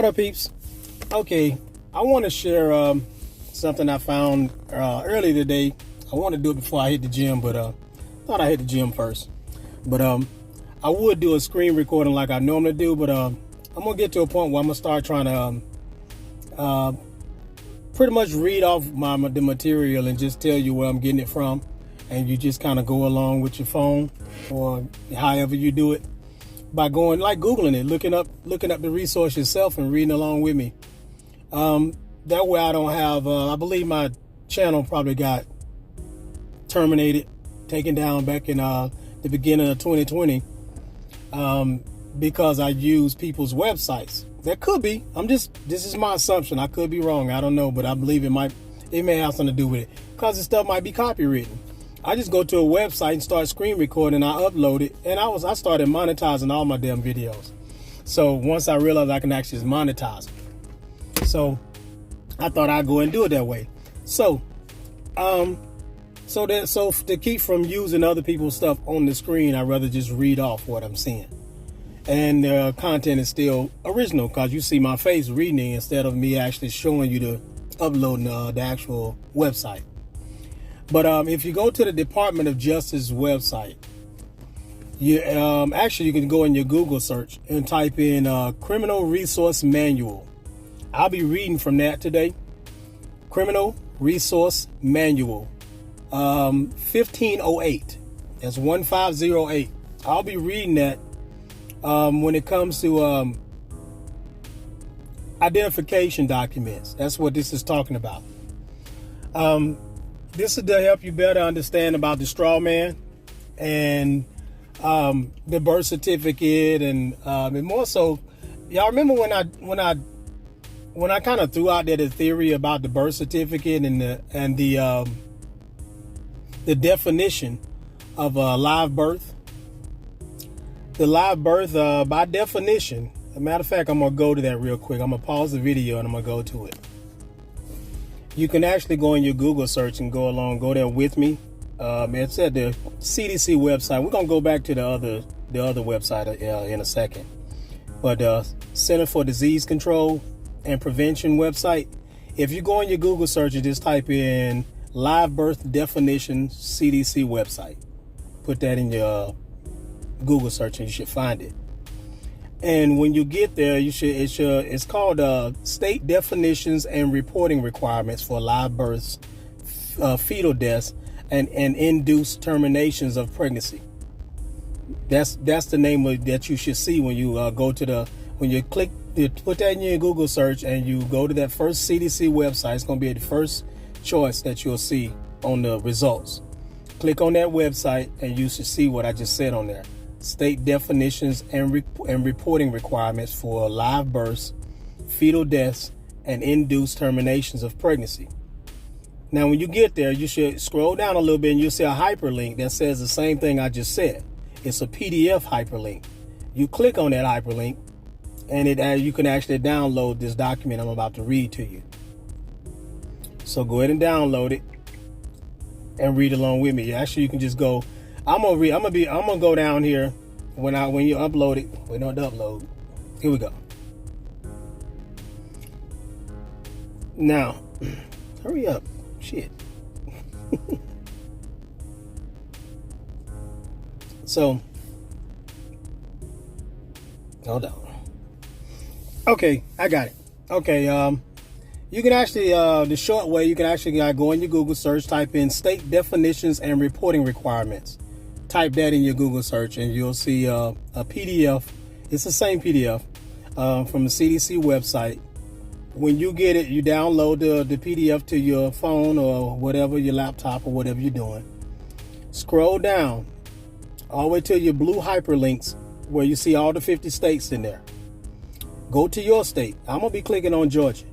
What up, peeps? Okay, I want to share something I found earlier today. I want to do it before I hit the gym, but thought I hit the gym first. But I would do a screen recording like I normally do, but I'm gonna get to a point where I'm gonna start trying to pretty much read off the material and just tell you where I'm getting it from, and you just kind of go along with your phone or however you do it by going like Googling it, looking up the resource yourself and reading along with me. That way I don't have I believe my channel probably got terminated, taken down back in the beginning of 2020 because I use people's websites. That could be. This is my assumption. I could be wrong. I don't know, but I believe it may have something to do with it because the stuff might be copywritten. I just go to a website and start screen recording. I upload it, and I started monetizing all my damn videos. So once I realized I can actually monetize them, so I thought I'd go and do it that way. So to keep from using other people's stuff on the screen, I'd rather just read off what I'm seeing. And the content is still original because you see my face reading it instead of me actually showing you the uploading the actual website. But if you go to the Department of Justice website, you can go in your Google search and type in Criminal Resource Manual. I'll be reading from that today. Criminal Resource Manual, 1508. That's 1508. I'll be reading that when it comes to identification documents. That's what this is talking about. This is to help you better understand about the straw man and the birth certificate, and more so, y'all remember when I kind of threw out there the theory about the birth certificate and the definition of a live birth. The live birth, by definition, as a matter of fact, I'm gonna go to that real quick. I'm gonna pause the video and I'm gonna go to it. You can actually go in your Google search and go there with me. It's at the CDC website. We're gonna go back to the other website in a second. But Center for Disease Control and Prevention website. If you go in your Google search and just type in live birth definition CDC website, put that in your Google search and you should find it. And when you get there, it's called State Definitions and Reporting Requirements for Live Births, Fetal Deaths, and Induced Terminations of Pregnancy. That's the name that you should see when you when you click, put that in your Google search and you go to that first CDC website. It's going to be the first choice that you'll see on the results. Click on that website and you should see what I just said on there. State definitions and reporting requirements for live births, fetal deaths, and induced terminations of pregnancy. Now, when you get there, you should scroll down a little bit and you'll see a hyperlink that says the same thing I just said. It's a PDF hyperlink. You click on that hyperlink and you can actually download this document I'm about to read to you. So go ahead and download it and read along with me. Actually, you can just go. I'm gonna go down here when you upload it. We don't upload. Here we go. Now, hurry up. Shit. So, hold on. Okay, I got it. Okay, you can actually, the short way, you can actually go in your Google search, type in State Definitions and Reporting Requirements. Type that in your Google search and you'll see a PDF. It's the same PDF from the CDC website. When you get it, you download the PDF to your phone or whatever, your laptop or whatever you're doing. Scroll down all the way to your blue hyperlinks where you see all the 50 states in there. Go to your state. I'm going to be clicking on Georgia.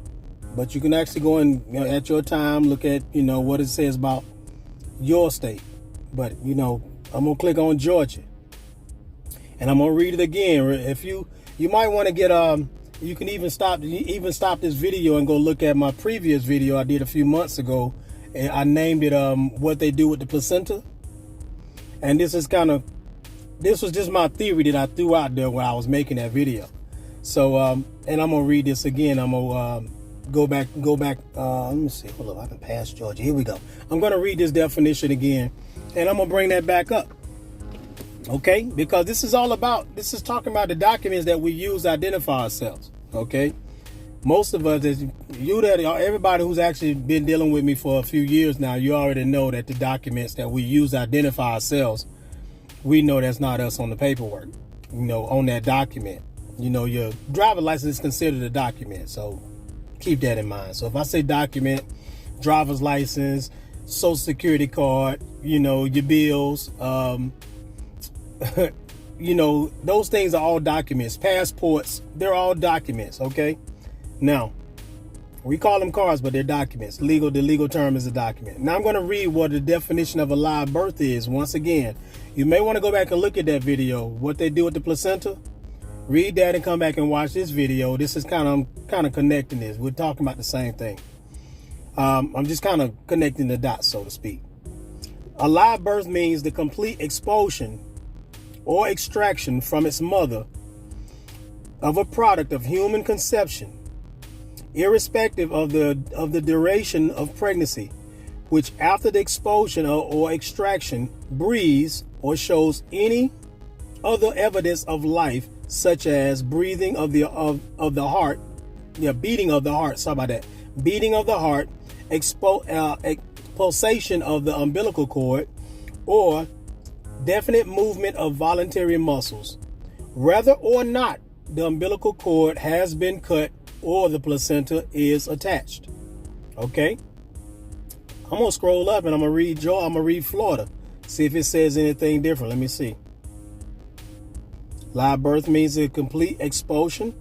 But you can actually go and at your time, look at, what it says about your state. But, I'm going to click on Georgia. And I'm going to read it again. If you might want to get, you can even stop this video and go look at my previous video I did a few months ago. And I named it, What They Do with the Placenta. And this was just my theory that I threw out there when I was making that video. So, and I'm gonna read this again. I'm gonna go back. Let me see. Hold up, I can pass Georgia. Here we go. I'm gonna read this definition again, and I'm gonna bring that back up. Okay, because this is talking about the documents that we use to identify ourselves. Okay, most of us, everybody who's actually been dealing with me for a few years now, you already know that the documents that we use to identify ourselves, we know that's not us on the paperwork. On that document. Your driver license is considered a document, so keep that in mind. So if I say document, driver's license, social security card, your bills, those things are all documents. Passports, they're all documents, okay? Now, we call them cards, but they're documents. The legal term is a document. Now I'm going to read what the definition of a live birth is once again. You may want to go back and look at that video, what they do with the placenta. Read that and come back and watch this video. This is I'm kind of connecting this. We're talking about the same thing. I'm just kind of connecting the dots, so to speak. A live birth means the complete expulsion or extraction from its mother of a product of human conception, irrespective of the duration of pregnancy, which after the expulsion or extraction breathes or shows any other evidence of life, such as breathing of the heart, beating of the heart. Sorry about that. Beating of the heart, pulsation of the umbilical cord, or definite movement of voluntary muscles, whether or not the umbilical cord has been cut or the placenta is attached. Okay. I'm gonna scroll up and I'm gonna read Florida. See if it says anything different. Let me see. Live birth means a complete expulsion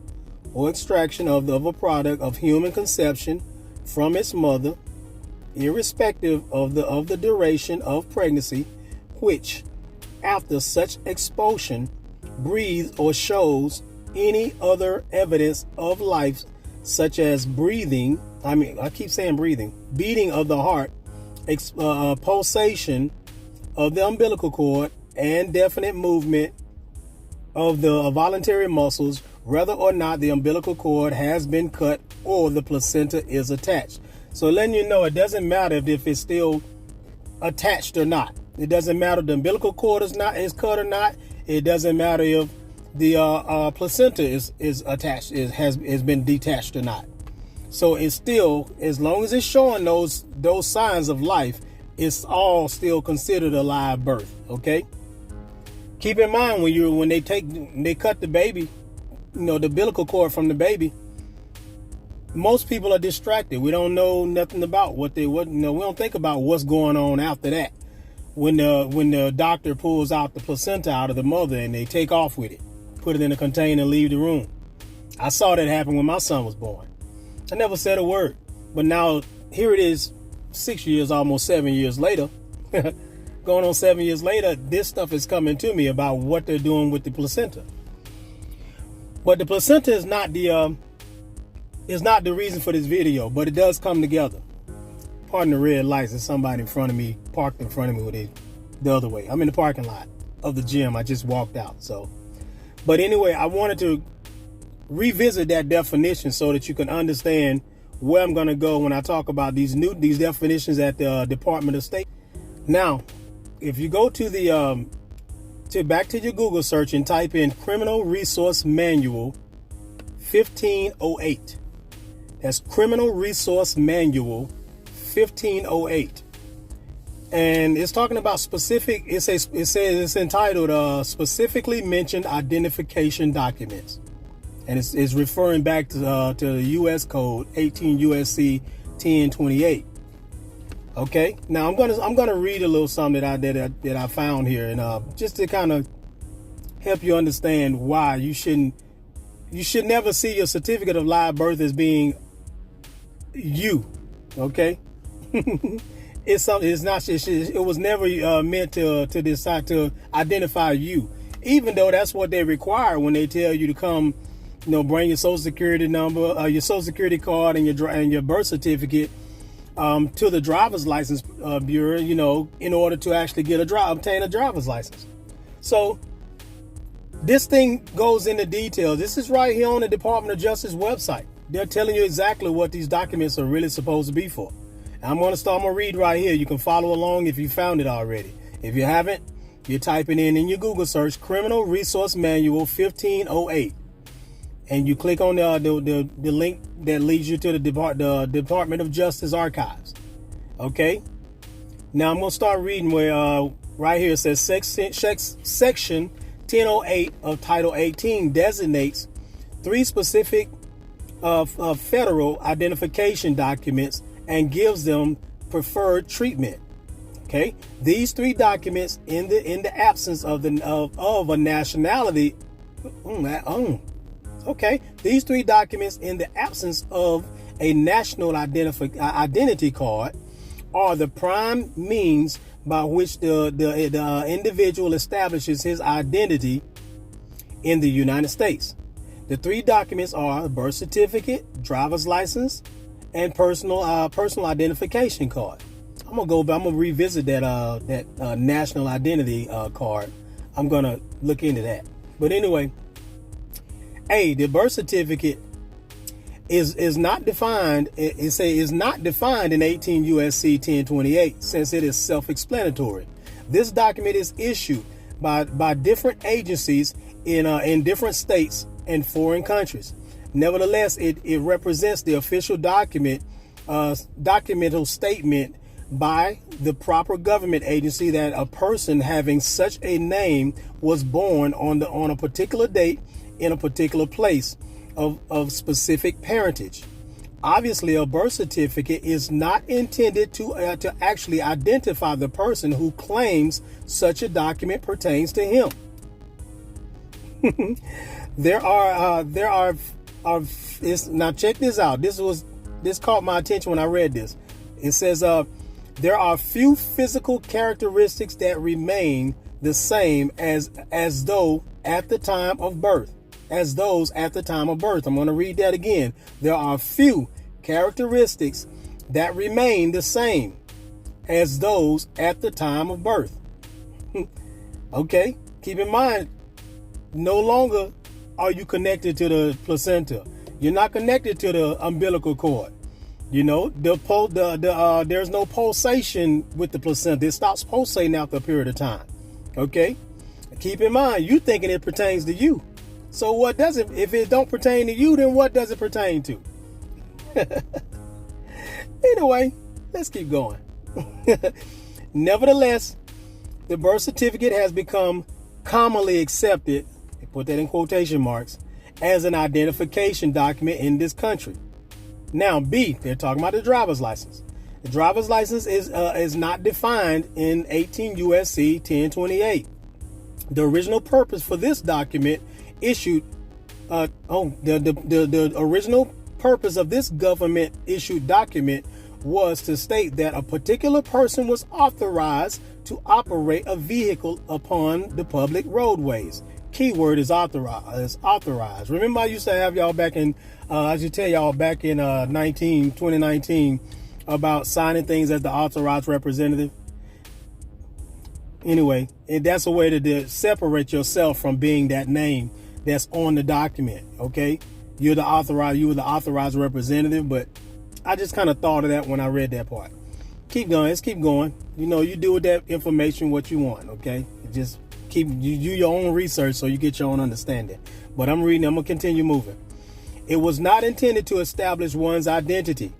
or extraction of a product of human conception from its mother, irrespective of the duration of pregnancy, which, after such expulsion, breathes or shows any other evidence of life, such as breathing. I keep saying breathing. Beating of the heart, pulsation of the umbilical cord, and definite movement of the voluntary muscles, whether or not the umbilical cord has been cut or the placenta is attached. So letting you know, it doesn't matter if it's still attached or not. It doesn't matter if the umbilical cord is cut or not. It doesn't matter if the placenta is attached, has been detached or not. So it's still, as long as it's showing those signs of life, it's all still considered a live birth. Okay. Keep in mind when they cut the baby, the umbilical cord from the baby, most people are distracted. We don't know nothing about we don't think about what's going on after that. When the doctor pulls out the placenta out of the mother and they take off with it, put it in a container and leave the room. I saw that happen when my son was born. I never said a word, but now here it is, 6 years, almost 7 years later. Going on 7 years later, this stuff is coming to me about what they're doing with the placenta. But the placenta is not the reason for this video, but it does come together. Pardon the red lights. There's somebody in front of me, parked in front of me with it the other way. I'm in the parking lot of the gym. I just walked out. But anyway, I wanted to revisit that definition so that you can understand where I'm going to go when I talk about these definitions at the Department of State. Now, if you go to back to your Google search and type in Criminal Resource Manual 1508. That's Criminal Resource Manual 1508. And it's talking about specific, it says it's entitled Specifically Mentioned Identification Documents. And it's referring back to the U.S. Code 18 U.S.C. 1028. Okay, now I'm gonna read a little something that I found here, and just to kind of help you understand why you should never see your certificate of live birth as being you. Okay, it was never meant to decide to identify you, even though that's what they require when they tell you to come, bring your social security number, your social security card, and your birth certificate. To the driver's license bureau, in order to actually obtain a driver's license. So This thing goes into detail. This is right here on the Department of Justice website. They're telling you exactly what these documents are really supposed to be for. I'm going to read right here. You can follow along if you found it already. If you haven't, you're typing in your Google search, Criminal Resource Manual 1508. And you click on the link that leads you to the Department of Justice archives. Okay? Now I'm going to start reading where right here it says Section 1008 of Title 18 designates 3 specific federal identification documents and gives them preferred treatment. Okay, these 3 documents in the absence of a nationality. Okay, these 3 documents in the absence of a national identity card are the prime means by which the individual establishes his identity in the United States. The 3 documents are a birth certificate, driver's license, and personal identification card. I'm gonna revisit that national identity card. I'm gonna look into that. But anyway, the birth certificate is not defined. Is not defined in 18 USC 1028 since it is self-explanatory. This document is issued by different agencies in different states and foreign countries. Nevertheless, it represents the official documental statement by the proper government agency that a person having such a name was born on a particular date in a particular place of specific parentage. Obviously, a birth certificate is not intended to actually identify the person who claims such a document pertains to him. Now check this out. This caught my attention when I read this. It says there are few physical characteristics that remain the same as though at the time of birth. As those at the time of birth. I'm going to read that again. There are few characteristics that remain the same as those at the time of birth. Okay, keep in mind, no longer are you connected to the placenta. You're not connected to the umbilical cord. You know, there's no pulsation with the placenta. It stops pulsating after a period of time. Okay, keep in mind, you thinking it pertains to you. So what does it, if it don't pertain to you, then what does it pertain to? Anyway, let's keep going. Nevertheless, the birth certificate has become commonly accepted, put that in quotation marks, as an identification document in this country. Now, B, they're talking about the driver's license. The driver's license is not defined in 18 USC 1028. The original purpose for this document the original purpose of this government issued document was to state that a particular person was authorized to operate a vehicle upon the public roadways. Keyword is authorized. Remember, I used to have y'all back in, I should tell y'all back in 2019 about signing things as the authorized representative. Anyway, that's a way to separate yourself from being that name that's on the document. Okay, you were the authorized representative, but I just kind of thought of that when I read that part. Keep going. Let's keep going. You know, you do with that information what you want. Okay, just you do your own research so you get your own understanding. But I'm gonna continue moving. It was not intended to establish one's identity.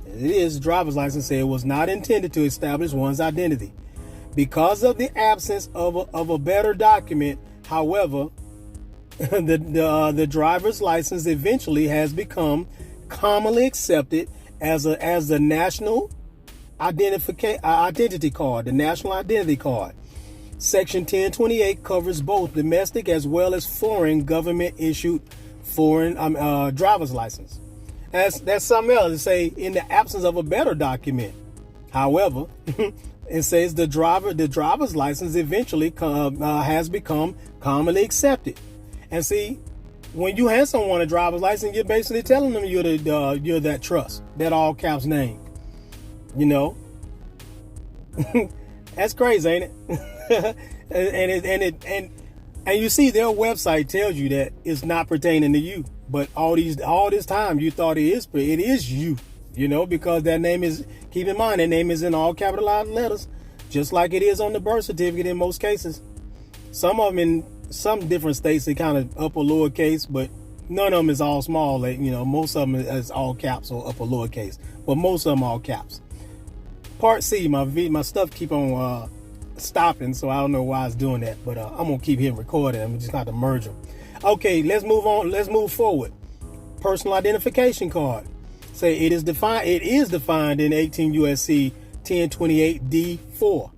It is driver's license say it was not intended to establish one's identity. Because of the absence of a better document, however, the driver's license eventually has become commonly accepted as the national identity card, the national identity card. Section 1028 covers both domestic as well as foreign government issued foreign driver's license. That's something else to say in the absence of a better document. However, it says the driver's license eventually has become commonly accepted. And see, when you hand someone a driver's license, you're basically telling them you're that trust, that all caps name. You know, and That's crazy, ain't it? And you see, their website tells you that it's not pertaining to you. But all this time you thought it is you, because that name is, keep in mind, that name is in all capitalized letters, just like it is on the birth certificate in most cases. Some of them in some different states, they kind of upper lowercase, but none of them is all small. Like, most of them is all caps or upper lowercase, but most of them all caps. Part C, my stuff keep on stopping, so I don't know why it's doing that, but I'm gonna keep hitting record, and I'm just got to merge them. Okay, let's move on. Let's move forward. Personal identification card. Say it is defined in 18 USC 1028 D4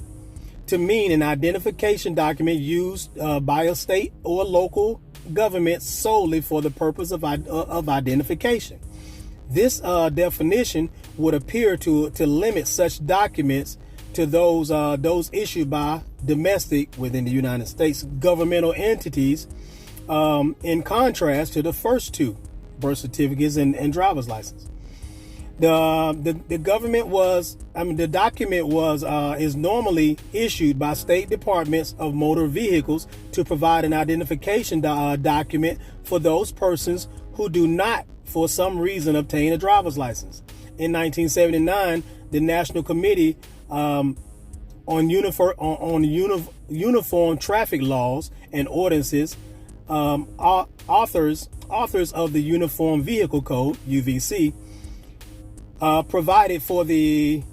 to mean an identification document used by a state or local government solely for the purpose of identification. This definition would appear to limit such documents to those issued by domestic within the United States governmental entities, in contrast to the first two, birth certificates and driver's license. The document is normally issued by state departments of motor vehicles to provide an identification document for those persons who do not, for some reason, obtain a driver's license. In 1979, the National Committee on Uniform Traffic Laws and Ordinances, authors of the Uniform Vehicle Code (UVC), provided for the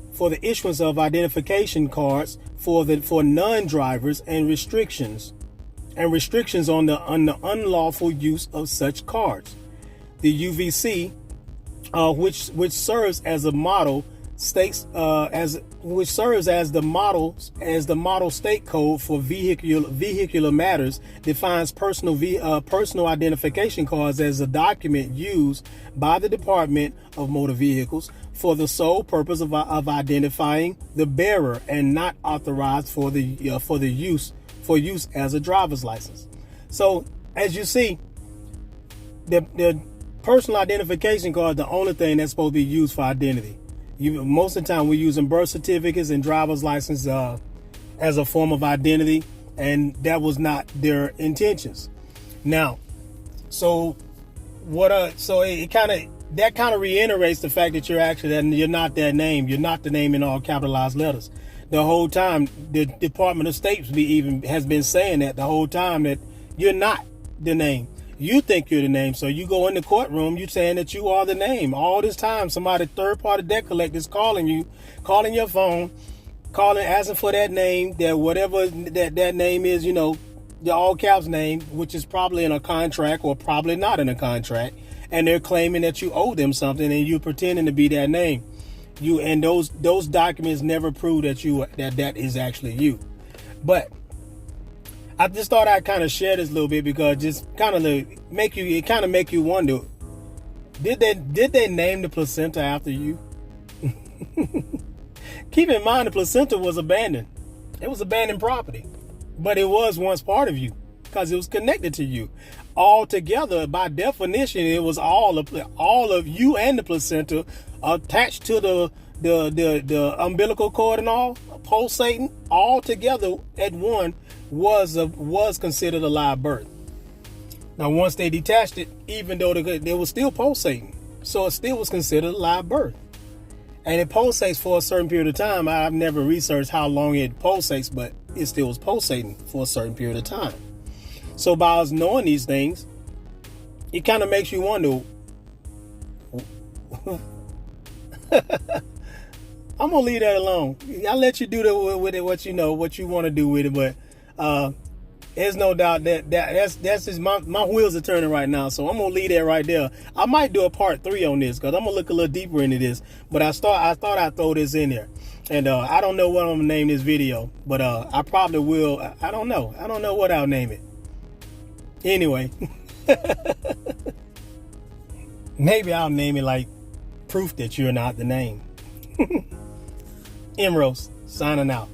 issuance of identification cards for non-drivers and restrictions on the unlawful use of such cards. The UVC, which serves as a model the model state code for vehicular matters, defines personal identification cards as a document used by the Department of Motor Vehicles for the sole purpose of identifying the bearer and not authorized for use as a driver's license. So as you see, the personal identification card is the only thing that's supposed to be used for identity. Most of the time we're using birth certificates and driver's license as a form of identity, and that was not their intentions. Now, so it kind of reiterates the fact that you're not that name. You're not the name in all capitalized letters. The whole time, the Department of State has been saying that the whole time, that you're not the name. You think you're the name, so you go in the courtroom, you're saying that you are the name. All this time, somebody, third-party debt collector, is calling you, calling your phone, asking for that name, that whatever that name is, the all caps name, which is probably in a contract or probably not in a contract, and they're claiming that you owe them something, and you're pretending to be that name. Those documents never prove that is actually you. But I just thought I'd kind of share this a little bit, because just kind of make you wonder, did they name the placenta after you? Keep in mind, the placenta was abandoned. It was abandoned property, but it was once part of you because it was connected to you. Altogether, by definition, it was all of you and the placenta attached to the umbilical cord and all, pulsating all together at one, was considered a live birth. Now, once they detached it, even though they were still pulsating, so it still was considered a live birth. And it pulsates for a certain period of time. I've never researched how long it pulsates, but it still was pulsating for a certain period of time. So by us knowing these things, it kind of makes you wonder. I'm gonna leave that alone. I'll let you do with it what you want to do with it, but there's no doubt that's just my wheels are turning right now. So I'm gonna leave that right there. I might do a part 3 on this, because I'm gonna look a little deeper into this. But I thought I'd throw this in there, and I don't know what I'm gonna name this video, but I probably will. I don't know what I'll name it. Anyway, maybe I'll name it like proof that you're not the name. Emerose signing out.